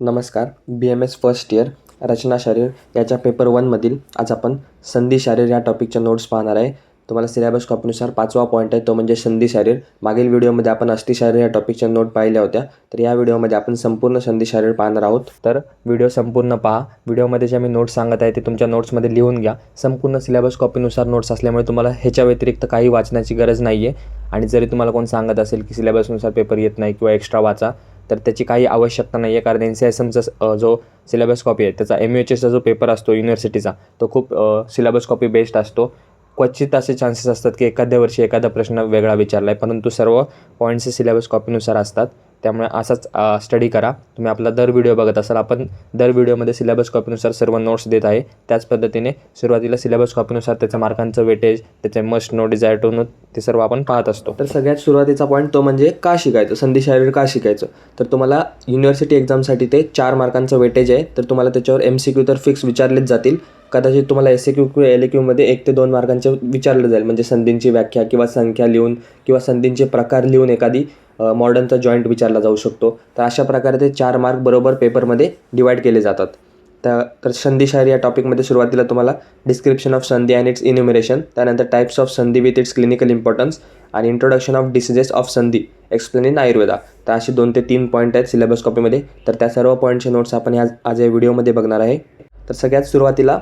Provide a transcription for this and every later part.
नमस्कार. BMS first year रचना शारीर याच्या paper 1मधील आज आपण संधी शारीर या टॉपिकच्या नोट्स पाहणार आहे. तुम्हाला सिलेबस कॉपीनुसार 5वा पॉईंट आहे तो म्हणजे संधी शारीर. मागील व्हिडिओमध्ये आपण अस्थि शारीर या टॉपिकच्या नोट पाहिल्या होत्या, तर या व्हिडिओमध्ये आपण संपूर्ण संधी शारीर पाहणार आहोत. तर व्हिडिओ संपूर्ण पहा. व्हिडिओमध्ये जे मी नोट्स सांगत आहे ते तुमच्या नोट्समध्ये लिहून घ्या. संपूर्ण सिलेबस कॉपीनुसार नोट्स असल्यामुळे तुम्हाला ह्याच्या व्यतिरिक्त काही वाचण्याची गरज नाही आहे. आणि जरी तुम्हाला कोण सांगत असेल की सिलेबसनुसार पेपर येत नाही किंवा एक्स्ट्रा वाचा, तर त्याची काही आवश्यकता नाही आहे. कारण NCSMचा जो सिलेबस कॉपी आहे त्याचा MUHSचा जो पेपर असतो युनिव्हर्सिटीचा तो खूप सिलेबस कॉपी बेस्ड असतो. क्वचित असे चान्सेस असतात की एखाद्या वर्षी एखादा प्रश्न वेगळा विचारला आहे, परंतु सर्व पॉईंट्स सिलेबस कॉपीनुसार असतात. त्यामुळे असाच स्टडी करा. तुम्ही आपला दर व्हिडिओ बघत असाल, आपण दर व्हिडिओमध्ये सिलेबस कॉपीनुसार सर्व नोट्स देत आहे. त्याच पद्धतीने सुरुवातीला सिलेबस कॉपीनुसार त्याच्या मार्कांचं वेटेज, त्याचे must know, desire to know ते सर्व आपण पाहत असतो. तर सगळ्यात सुरुवातीचा पॉईंट तो म्हणजे का शिकायचं, संधी शारीर का शिकायचं. तर तुम्हाला युनिव्हर्सिटी एक्झामसाठी ते 4 मार्कांचं वेटेज आहे. तर तुम्हाला त्याच्यावर MCQ तर फिक्स विचारलेच जातील. कदाचित तुम्हाला SAQ किंवा LAQमध्ये 1 ते 2 मार्कांचे विचारलं जाईल, म्हणजे संधींची व्याख्या किंवा संख्या लिहून किंवा संधींचे प्रकार लिहून एखादी मॉडर्नचा जॉईंट विचारला जाऊ शकतो. तर अशा प्रकारे ते 4 मार्क बरोबर पेपरमध्ये डिवाईड केले जातात. तर संधी शारीर या टॉपिकमध्ये सुरुवातीला तुम्हाला डिस्क्रिप्शन ऑफ संधी अँड इट्स इन्युमरेशन, त्यानंतर टाइप्स ऑफ संधी विथ इट्स क्लिनिकल इम्पॉर्टन्स आणि इंट्रोडक्शन ऑफ डिसीजेस ऑफ संधी एक्सप्लेन इन आयुर्वेदा. तर असे 2 ते 3 पॉईंट आहेत सिलेबस कॉपीमध्ये. तर त्या सर्व पॉईंटचे नोट्स आपण आज या व्हिडिओमध्ये बघणार आहे. तर सगळ्यात सुरुवातीला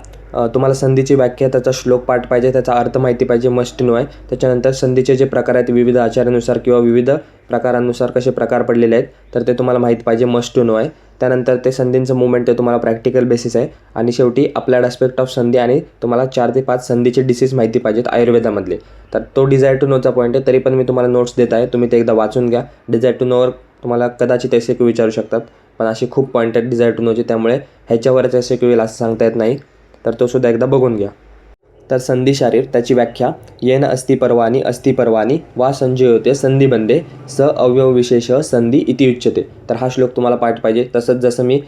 तुम्हाला संधीची व्याख्या, त्याचा श्लोक पाठ पाहिजे, त्याचा अर्थ माहिती पाहिजे, मस्ट नो आहे. त्याच्यानंतर संधीचे जे प्रकार आहेत विविध आचारानुसार किंवा विविध प्रकारांनुसार कसे प्रकार पडलेले आहेत तर ते तुम्हाला माहीत पाहिजे, मस्ट टू नो आहे. त्यानंतर ते संधींचं मुवमेंट ते तुम्हाला प्रॅक्टिकल बेसिस आहे. आणि शेवटी अप्लाइड ॲस्पेक्ट ऑफ संधी आणि तुम्हाला 4 ते 5 संधीचे डिसीज माहिती पाहिजेत आयुर्वेदामधले. तर तो डिझायर टू नोचा पॉईंट आहे. तरी पण मी तुम्हाला नोट्स देत आहे, तुम्ही ते एकदा वाचून घ्या. डिझायर टू नोवर तुम्हाला कदाचित SAQ विचारू शकतात, पण असे खूप पॉईंट आहेत डिझायर टू नोचे, त्यामुळे ह्याच्यावरच SAQ येईल असं सांगता येत नाही. तर तो सुद्धा एकदा बघून घ्या. तर संधी शारीर त्याची व्याख्या, येन अस्थिपर्वाणी वा संजयोते संधिबंधे स अवयवविशेष संधी इति उच्यते. तर हा श्लोक तुम्हाला पाठ पाहिजे. तसंच जसं मी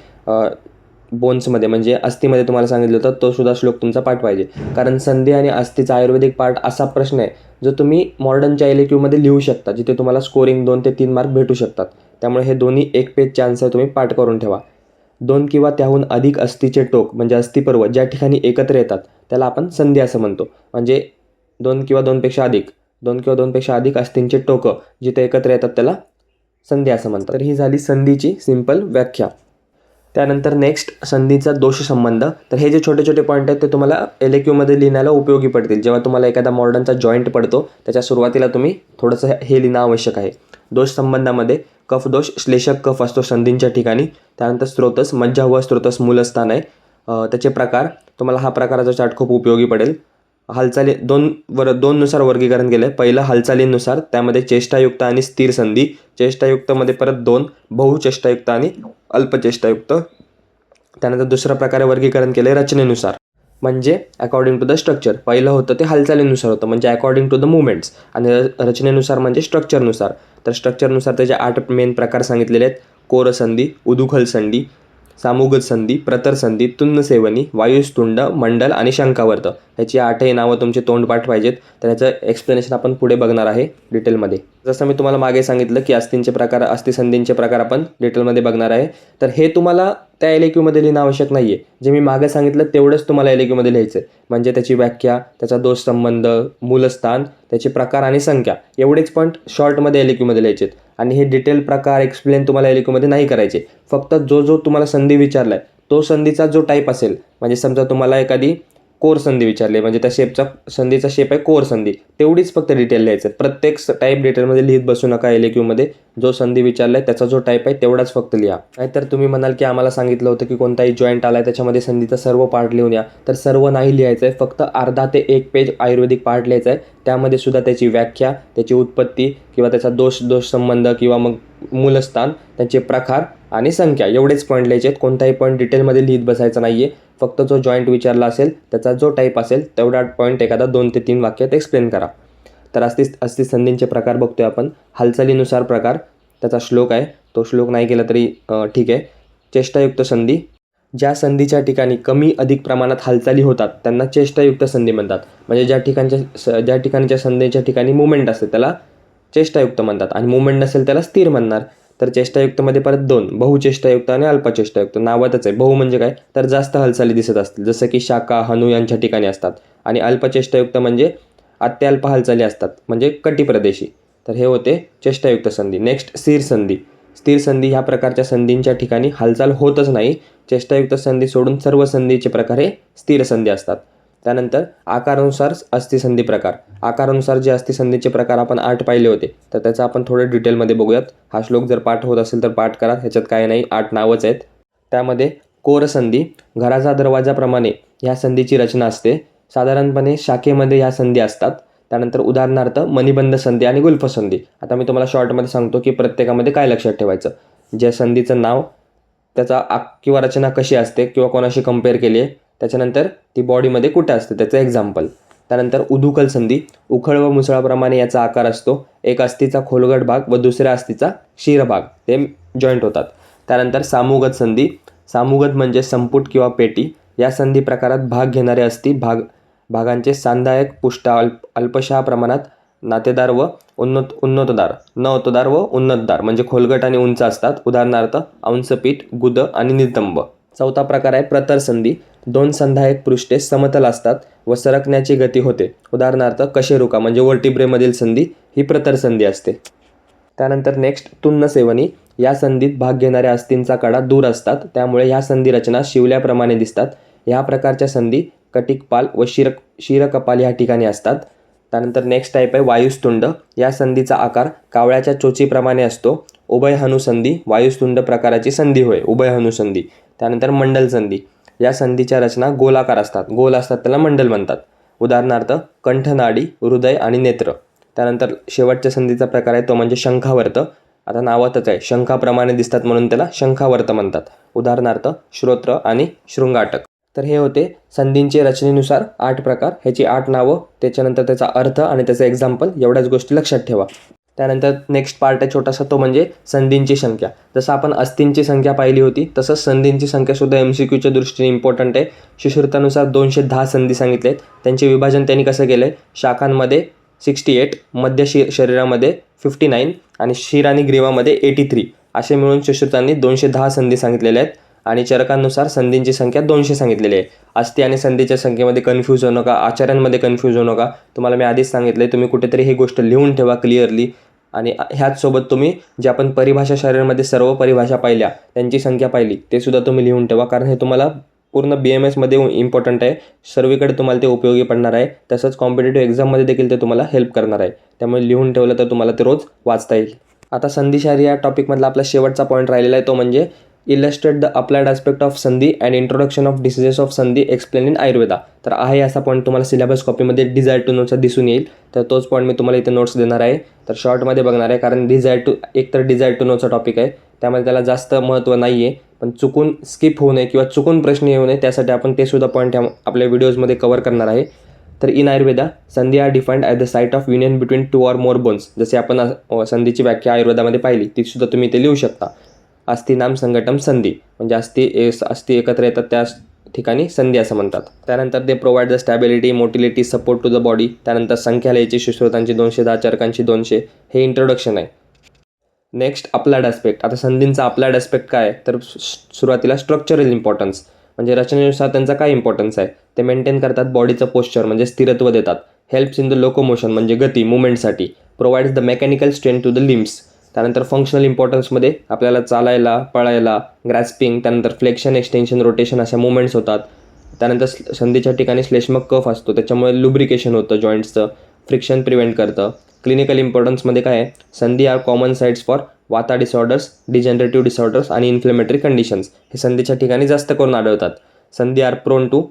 बोन्समध्ये म्हणजे अस्थिमध्ये तुम्हाला सांगितलं होतं, तो सुद्धा श्लोक तुमचा पाठ पाहिजे. कारण संधी आणि अस्थिचा आयुर्वेदिक पार्ट असा प्रश्न आहे जो तुम्ही मॉडर्नच्या LAQमध्ये लिहू शकता, जिथे तुम्हाला स्कोरिंग 2 ते 3 मार्क भेटू शकतात. त्यामुळे हे दोन्ही एक पेजचे आन्सर तुम्ही पाठ करून ठेवा. 2 किंवा त्याहून अधिक अस्थिचे टोक म्हणजे अस्थिपर्व ज्या ठिकाणी एकत्र येतात त्याला आपण संधी असं म्हणतो. म्हणजे 2 किंवा 2पेक्षा अधिक अस्थिंचे टोकं जिथे एकत्र येतात त्याला संधी असं म्हणतात. तर ही झाली संधीची सिंपल व्याख्या. त्यानंतर नेक्स्ट संधीचा दोष संबंध. तर हे जे छोटे छोटे पॉईंट आहेत ते तुम्हाला LAQमध्ये लिहिण्याला उपयोगी पडतील. जेव्हा तुम्हाला एखादा मॉडर्नचा जॉईंट पडतो त्याच्या सुरुवातीला तुम्ही थोडंसं हे लिहिणं आवश्यक आहे. दोष संबंधामध्ये कफदोष, श्लेषक कफ असतो संधींच्या ठिकाणी. त्यानंतर स्त्रोतस, मज्जा व स्त्रोतस मूलस्थान आहे. त्याचे प्रकार, तुम्हाला हा प्रकाराचा चार्ट खूप उपयोगी पडेल. हालचाली 2 नुसार वर्गीकरण केलं आहे. पहिलं हालचालींनुसार, त्यामध्ये चेष्टायुक्त आणि स्थिर संधी. चेष्टायुक्तमध्ये परत 2, बहुचेष्टायुक्त आणि अल्पचेष्टायुक्त. त्यानंतर दुसऱ्या प्रकारे वर्गीकरण केलं आहे रचनेनुसार, म्हणजे अकॉर्डिंग टू द स्ट्रक्चर. पहिलं होतं ते हालचालीनुसार होतं, म्हणजे अकॉर्डिंग टू द मुवमेंट्स. आणि रचनेनुसार म्हणजे स्ट्रक्चरनुसार. तर स्ट्रक्चरनुसार त्याचे 8 मेन प्रकार सांगितलेले आहेत. कोरसंधी, उदुखल संधी, सामुगत संधी, प्रतर संधी, तुन्नसेवनी, वायुस्तुंड, मंडल आणि शंकावर्त. ह्याची 8ही नावं तुमचे तोंडपाठ पाहिजेत. तर ह्याचं एक्सप्लेनेशन आपण पुढे बघणार आहे डिटेलमध्ये. जसं मी तुम्हाला मागे सांगितलं की अस्थिसंधींचे प्रकार आपण डिटेलमध्ये बघणार आहे. तर हे तुम्हाला त्या LAQमध्ये लिहिणं आवश्यक नाही आहे. जे मी मागे सांगितलं तेवढंच तुम्हाला LAQमध्ये लिहायचं आहे. म्हणजे त्याची व्याख्या, त्याचा दोष संबंध, मूलस्थान, त्याचे प्रकार आणि संख्या एवढेच पॉईंट शॉर्टमध्ये LAQमध्ये लिहायचे आहेत. आणि हे डिटेल प्रकार एक्सप्लेन तुम्हाला LAQमध्ये नाही करायचे. फक्त जो तुम्हाला संधी विचारला आहे तो संधीचा जो टाईप असेल, म्हणजे समजा तुम्हाला एखादी कोर संधी विचारली, म्हणजे त्या संधीचा शेप आहे कोर संधी, तेवढीच फक्त डिटेल लिहायचं. प्रत्येक टाईप डिटेलमध्ये लिहित बसू नका. LAQमध्ये जो संधी विचारला आहे त्याचा जो टाईप आहे तेवढाच फक्त लिहा. नाहीतर तुम्ही म्हणाल की आम्हाला सांगितलं होतं की कोणताही जॉईंट आला आहे त्याच्यामध्ये संधीचा सर्व पार्ट लिहून या. तर सर्व नाही लिहायचं आहे, फक्त अर्धा ते 1 पेज आयुर्वेदिक पार्ट लिहायचा आहे. त्यामध्ये सुद्धा त्याची व्याख्या, त्याची उत्पत्ती किंवा त्याचा दोष संबंध किंवा मग मूलस्थान, त्याचे प्रकार आणि संख्या एवढेच पॉईंट लिहायचे आहेत. कोणताही पॉईंट डिटेलमध्ये लिहित बसायचा नाही आहे. फक्त जो जॉईंट विचारला असेल त्याचा जो टाईप असेल तेवढा पॉईंट एखादा 2 ते 3 वाक्यात एक्सप्लेन करा. तर अस्थिसंधींचे प्रकार बघतोय आपण. हालचालीनुसार प्रकार, त्याचा श्लोक आहे, तो श्लोक नाही केला तरी ठीक आहे. चेष्टायुक्त संधी, ज्या संधीच्या ठिकाणी कमी अधिक प्रमाणात हालचाली होतात त्यांना चेष्टायुक्त संधी म्हणतात. म्हणजे ज्या ठिकाणच्या संधीच्या ठिकाणी मुवमेंट असते त्याला चेष्टायुक्त म्हणतात आणि मुवमेंट नसेल त्याला स्थिर म्हणणार. तर चेष्टायुक्तमध्ये परत 2, बहुचेष्टायुक्त आणि अल्पचेष्टायुक्त. नावातच आहे. बहु म्हणजे काय, तर जास्त हालचाली दिसत असतील, जसं की शाखा, हनू यांच्या ठिकाणी असतात. आणि अल्पचेष्टायुक्त म्हणजे अत्यल्प हालचाली असतात, म्हणजे कटिप्रदेशी. तर हे होते चेष्टायुक्त संधी. नेक्स्ट स्थिर संधी. स्थिर संधी ह्या प्रकारच्या संधींच्या ठिकाणी हालचाल होतच नाही. चेष्टायुक्त संधी सोडून सर्व संधीचे प्रकार हे स्थिर संधी असतात. त्यानंतर आकारानुसार अस्थिसंधी प्रकार. आकारानुसार जे अस्थिसंधीचे प्रकार आपण 8 पाहिले होते, तर त्याचं आपण थोडं डिटेलमध्ये बघूयात. हा श्लोक जर पाठ होत असेल तर पाठ करा, ह्याच्यात काय नाही, 8 नावच आहेत. त्यामध्ये कोरसंधी, घराचा दरवाजाप्रमाणे ह्या संधीची रचना असते. साधारणपणे शाखेमध्ये ह्या संधी असतात. त्यानंतर उदाहरणार्थ मणिबंध संधी आणि गुल्फ संधी. आता मी तुम्हाला शॉर्टमध्ये सांगतो की प्रत्येकामध्ये काय लक्षात ठेवायचं. ज्या संधीचं नाव, त्याचा किंवा रचना कशी असते किंवा कोणाशी कंपेअर केली आहे, त्याच्यानंतर ती बॉडीमध्ये कुठे असते त्याचं एक्झाम्पल. त्यानंतर उदुकल संधी. उखळ व मुसळाप्रमाणे याचा आकार असतो. एक अस्थिचा खोलगट भाग व दुसऱ्या अस्थिचा शिरभाग ते जॉईंट होतात. त्यानंतर सामुगत संधी. सामुगत म्हणजे संपुट किंवा पेटी. या संधी प्रकारात भाग घेणारे अस्थी भागांचे सांधायक पुष्ठा अल्पशा प्रमाणात नातेदार व उन्नतदार व उन्नतदार म्हणजे खोलगट आणि उंच असतात. उदाहरणार्थ अंशपीठ, गुद आणि नितंब. चौथा प्रकार आहे प्रतर संधी. 2 संधायक पृष्ठे समतल असतात व सरकण्याची गती होते. उदाहरणार्थ कशेरुका म्हणजे वर्टिब्रेमधील संधी ही प्रतर संधी असते. त्यानंतर नेक्स्ट तुन्न सेवनी. या संधीत भाग घेणाऱ्या अस्थींचा कडा दूर असतात, त्यामुळे ह्या संधी रचना शिवल्याप्रमाणे दिसतात. ह्या प्रकारच्या संधी कटिकपाल व शिरकपाल ह्या ठिकाणी असतात. त्यानंतर नेक्स्ट टाईप आहे वायुस्तुंड. या संधीचा आकार कावळ्याच्या चोचीप्रमाणे असतो. उभयहनु संधी वायुस्तुंड प्रकाराची संधी होय, उभयहनु संधी. त्यानंतर मंडल संधी. या संधीच्या रचना गोलाकार असतात, गोल असतात त्याला मंडल म्हणतात. उदाहरणार्थ कंठनाडी, हृदय आणि नेत्र. त्यानंतर शेवटच्या संधीचा प्रकार आहे तो म्हणजे शंखावर्त. आता नावातच आहे, शंखाप्रमाणे दिसतात म्हणून त्याला शंखावर्त म्हणतात. उदाहरणार्थ श्रोत्र आणि शृंगाटक. तर हे होते संधींचे रचनेनुसार 8 प्रकार, ह्याची 8 नावं, त्याच्यानंतर त्याचा अर्थ आणि त्याचं एक्झाम्पल, एवढ्याच गोष्टी लक्षात ठेवा. त्यानंतर नेक्स्ट पार्ट आहे छोटासा, तो म्हणजे संधींची संख्या. जसं आपण अस्थींची संख्या पाहिली होती, तसंच संधींची संख्यासुद्धा MCQच्या दृष्टीने इम्पॉर्टंट आहे. सुश्रुतानुसार 210 संधी सांगितले आहेत. त्यांचे विभाजन त्यांनी कसं केलं आहे, शाखांमध्ये 68, मध्य शरीरामध्ये 59 आणि शिर आणि ग्रीवामध्ये 83 असे मिळून सुश्रुतांनी 210 संधी सांगितलेल्या आहेत. आणि चरकांनुसार संधींची संख्या 200 सांगितलेली आहे. अस्थी आणि संधीच्या संख्येमध्ये कन्फ्यूज होऊ नका, आचार्यांमध्ये कन्फ्यूज होऊ नका. तुम्हाला मी आधीच सांगितलं आहे, तुम्ही कुठेतरी ही गोष्ट लिहून ठेवा क्लिअरली. आणि ह्याचसोबत तुम्ही जे आपण परिभाषा शरीरामध्ये सर्व परिभाषा पाहिल्या, त्यांची संख्या पाहिली, ते सुद्धा तुम्ही लिहून ठेवा, कारण हे तुम्हाला पूर्ण BMSमध्ये इम्पॉर्टंट आहे. सर्वीकडे तुम्हाला ते उपयोगी पडणार आहे. तसंच कॉम्पिटेटिव्ह एक्झाममध्ये देखील ते तुम्हाला हेल्प करणार आहे. त्यामुळे लिहून ठेवलं तर तुम्हाला ते रोज वाचता येईल. आता संधिशारी या टॉपिकमधला आपला शेवटचा पॉईंट राहिलेला आहे, तो म्हणजे illustrate the applied aspect of संधी and introduction of diseases of संधी एक्सप्लेन इन आयुर्वेदा. तर आहे असा पॉईंट तुम्हाला सिलेबस कॉपीमध्ये डिझायर टू नोट्सचा दिसून येईल. तर तोच पॉईंट मी तुम्हाला इथे नोट्स देणार आहे. तर शॉर्टमध्ये बघणार आहे, कारण डिझायर टू नोचा टॉपिक आहे, त्यामध्ये त्याला जास्त महत्त्व नाही आहे. पण चुकून स्किप होऊ नये किंवा चुकून प्रश्न येऊ नये, त्यासाठी आपण ते सुद्धा पॉईंट आपल्या व्हिडिओजमध्ये कव्हर करणार आहे. तर in Ayurveda sandhi are defined at the site of union between 2 or more bones. जसे आपण संधीची व्याख्या आयुर्वेदामध्ये पाहिली, ती सुद्धा तुम्ही इथे लिहू शकता. अस्थि नाम संघटम संधी म्हणजे अस्थि एकत्र येतात, त्या ठिकाणी संधी असं म्हणतात. त्यानंतर ते provide the stability, motility, support to the body. त्यानंतर संख्या लिहायची, सुश्रुतांची 210, चरकांची 200. हे इंट्रोडक्शन आहे. Next applied aspect. आता संधींचा अप्लाइड ॲस्पेक्ट काय आहे, तर सुरुवातीला स्ट्रक्चरल इम्पॉर्टन्स म्हणजे रचनेनुसार त्यांचा काय इम्पॉर्टन्स आहे. ते मेंटेन करतात बॉडीचं पोश्चर म्हणजे स्थिरत्व देतात. हेल्प्स इन द लोकोमोशन म्हणजे गती, मुवमेंटसाठी. Provides the mechanical strength to the limbs. त्यानंतर फंक्शनल इम्पॉर्टन्समध्ये आपल्याला चालायला, पळायला, ग्रॅस्पिंग, त्यानंतर फ्लेक्शन, एक्सटेन्शन, रोटेशन अशा मुवमेंट्स होतात. त्यानंतर संधीच्या ठिकाणी श्लेष्मक कफ असतो, त्याच्यामुळे लुब्रिकेशन होतं जॉईंट्सचं, फ्रिक्शन प्रिव्हेंट करतं. क्लिनिकल इम्पॉर्टन्समध्ये काय आहे, संधी आर कॉमन साईट्स फॉर वाता डिसऑर्डर्स, डिजनरेटिव्ह डिसऑर्डर्स आणि इन्फ्लेमेटरी कंडिशन्स. हे संधीच्या ठिकाणी जास्त करून आढळतात. संधी आर प्रोन टू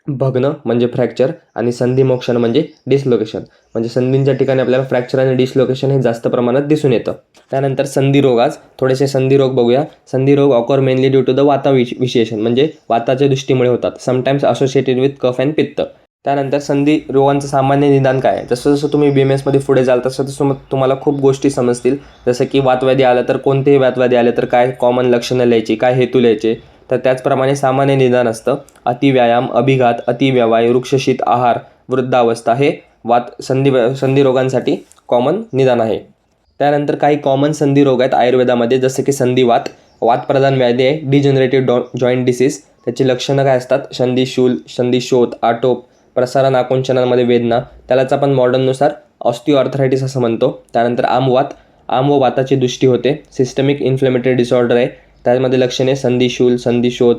भग्न म्हणजे फ्रॅक्चर आणि संधी मोक्षण म्हणजे डिसलोकेशन म्हणजे संधींच्या ठिकाणी आपल्याला फ्रॅक्चर आणि डिसलोकेशन हे जास्त प्रमाणात दिसून येतं. त्यानंतर संधी रोग. आज थोडेसे संधी रोग बघूया. संधी रोग occur mainly due to the vata विशेषण म्हणजे वाताच्या दृष्टीमुळे होतात, sometimes associated with kapha and pitta. त्यानंतर संधी रोगांचं सामान्य निदान काय आहे. जसं जसं तुम्ही BMSमध्ये पुढे जाल तसं तुम्हाला खूप गोष्टी समजतील. जसं की वातव्याधी आलं तर कोणतेही वातव्याधी आले तर काय कॉमन लक्षणं लिहायची, काय हेतू लिहायचे. तर त्याचप्रमाणे सामान्य निदान असतं. अतिव्यायाम, अभिघात, अतिव्यवाय, वृक्षशीत आहार, वृद्धावस्था हे संधी रोगांसाठी कॉमन निदान आहे. त्यानंतर काही कॉमन संधी रोग आहेत आयुर्वेदामध्ये, जसं की संधिवात, वातप्रधान व्याधी आहे, डिजनरेटिव्ह जॉईंट डिसीज. त्याची लक्षणं काय असतात? संधिशूल, संधिशोथ, आटोप, प्रसारण आकुंचनामध्ये वेदना, त्यालाच आपण मॉडर्ननुसार ऑस्टिओआर्थरायटिस असं म्हणतो. त्यानंतर आमवात, आम व वाताची दृष्टी होते, सिस्टमिक इन्फ्लेमेटरी डिसऑर्डर आहे. त्यामध्ये लक्षणे संधिशूल, संधिशोथ,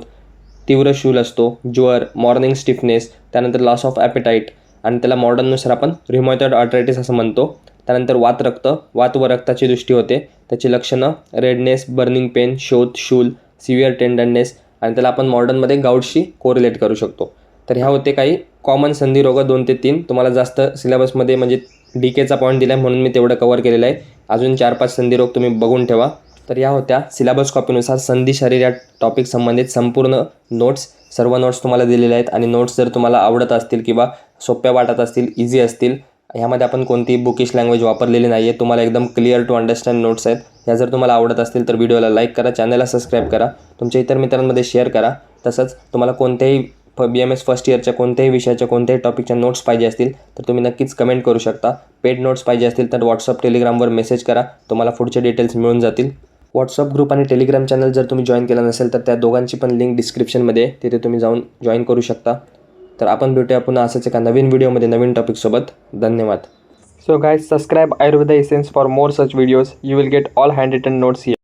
तीव्र शूल असतो, ज्वर, मॉर्निंग स्टिफनेस, त्यानंतर लॉस ऑफ ॲपेटाईट, आणि त्याला मॉडर्ननुसार आपण रिमॉटॉइड आर्थरायटिस असं म्हणतो. त्यानंतर वात व रक्ताची दृष्टी होते, त्याची लक्षणं रेडनेस, बर्निंग पेन, शोथ, शूल, सिव्हिअर टेंडरनेस, आणि त्याला आपण मॉडर्नमध्ये गाऊटशी कोरिलेट करू शकतो. तर ह्या होते काही कॉमन संधी रोग 2 ते 3. तुम्हाला जास्त सिलेबसमध्ये म्हणजे DKचा पॉईंट दिला आहे म्हणून मी तेवढं कवर केलेलं आहे. अजून 4-5 संधी रोग तुम्ही बघून ठेवा. तर या होत्या सिलेबस कॉपीनुसार संधी शरीर या टॉपिक संबंधित संपूर्ण नोट्स. सर्व नोट्स तुम्हाला दिलेल्या आहेत, आणि नोट्स जर तुम्हाला आवडत असतील किंवा सोप्या वाटत असतील, इझी असतील, ह्यामध्ये आपण कोणतीही बुकिश लँग्वेज वापरलेली नाही आहे, तुम्हाला एकदम क्लिअर टू अंडरस्टँड नोट्स आहेत. ह्या जर तुम्हाला आवडत असतील तर व्हिडिओला लाईक करा, चॅनलला सबस्क्राईब करा, तुमच्या इतर मित्रांमध्ये शेअर करा. तसंच तुम्हाला कोणत्याही BMS फर्स्ट इयरच्या कोणत्याही विषयाच्या कोणत्याही टॉपिकच्या नोट्स पाहिजे असतील तर तुम्ही नक्कीच कमेंट करू शकता. पेड नोट्स पाहिजे असतील तर व्हॉट्सअप, टेलिग्रामवर मेसेज करा, तुम्हाला पुढचे डिटेल्स मिळून जातील. व्हॉट्सअप ग्रुप आणि टेलिग्राम चॅनल जर तुम्ही जॉईन केला नसेल तर त्या दोघांची पण लिंक डिस्क्रिप्शनमध्ये आहे, तिथे तुम्ही जाऊन जॉईन करू शकता. तर आपण भेटूया पुन्हा असंच एका नवीन व्हिडिओमध्ये नवीन टॉपिकसोबत. धन्यवाद. So guys, subscribe Ayurveda Essence for more such videos. You will get all handwritten notes here.